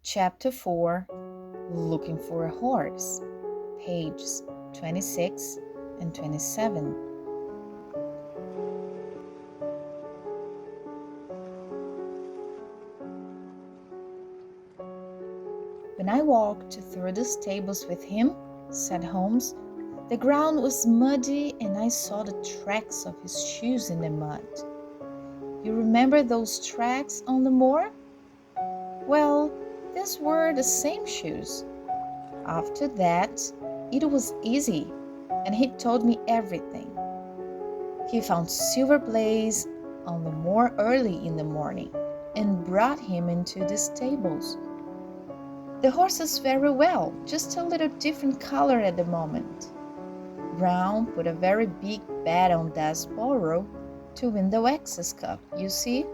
Chapter 4, Looking for a Horse, pages 26 and 27. When I walked through the stables with him, said Holmes, the ground was muddy and I saw the tracks of his shoes in the mud. You remember those tracks on the moor? Well, these were the same shoes. After that, it was easy, and he told me everything. He found Silver Blaze on the moor early in the morning and brought him into the stables. The horse is very well, just a little different color at the moment. Brown put a very big bet on Desborough to win the Wex's Cup, you see?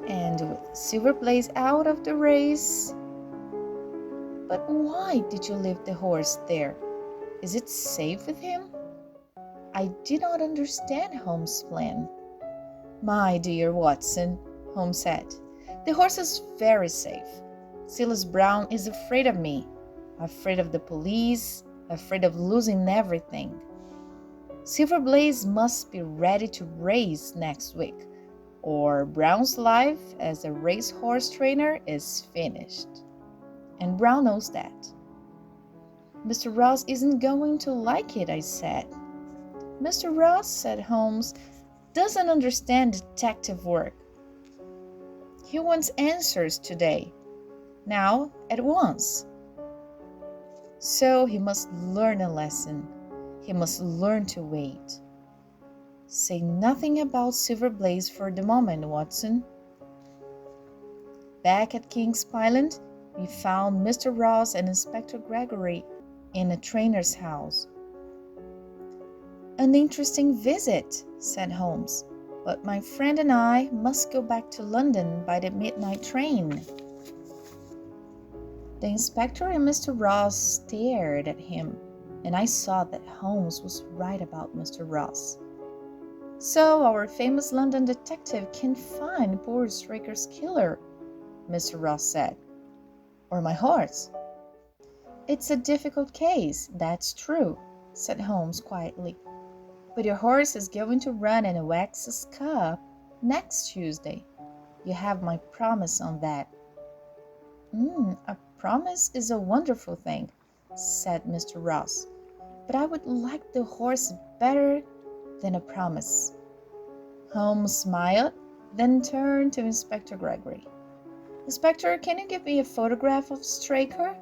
And with Silver Blaze out of the race. But why did you leave the horse there? Is it safe with him? I did not understand Holmes' plan. My dear Watson, Holmes said, the horse is very safe. Silas Brown is afraid of me, afraid of the police, afraid of losing everything. Silver Blaze must be ready to race next week, or Brown's life as a racehorse trainer is finished. And Brown knows that. Mr. Ross isn't going to like it, I said. Mr. Ross, said Holmes, doesn't understand detective work. He wants answers today. Now, at once. So he must learn a lesson. He must learn to wait. Say nothing about Silver Blaze for the moment, Watson. Back at King's Island, we found Mr. Ross and Inspector Gregory in a trainer's house. An interesting visit, said Holmes, but my friend and I must go back to London by the midnight train. The inspector and Mr. Ross stared at him, and I saw that Holmes was right about Mr. Ross. So our famous London detective can find poor Straker's killer, Mr. Ross said. Or my horse. It's a difficult case, that's true, said Holmes quietly. But your horse is going to run in a Wex's Cup next Tuesday. You have my promise on that. A promise is a wonderful thing, said Mr. Ross. But I would like the horse better than a promise. Holmes smiled, then turned to Inspector Gregory. Inspector, can you give me a photograph of Straker?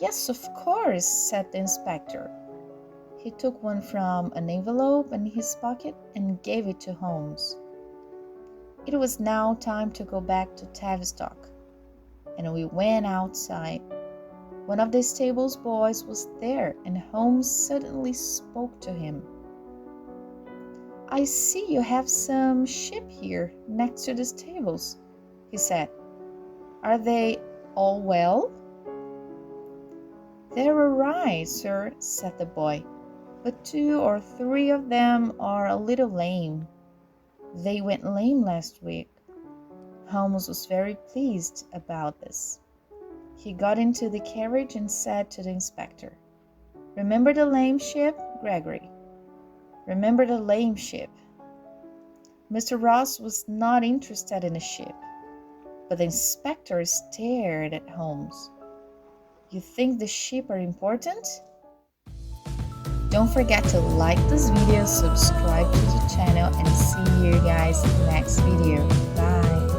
Yes, of course, said the inspector. He took one from an envelope in his pocket and gave it to Holmes. It was now time to go back to Tavistock, and we went outside. One of the stable's boys was there, and Holmes suddenly spoke to him. I see you have some sheep here next to the stables, he said. Are they all well? They're all right, sir, said the boy, but 2 or 3 of them are a little lame. They went lame last week. Holmes was very pleased about this. He got into the carriage and said to the inspector, Remember the lame sheep, Gregory? Remember the lame sheep. Mr. Ross was not interested in a sheep, but the inspector stared at Holmes. You think the sheep are important? Don't forget to like this video, subscribe to the channel, and see you guys in the next video. Bye!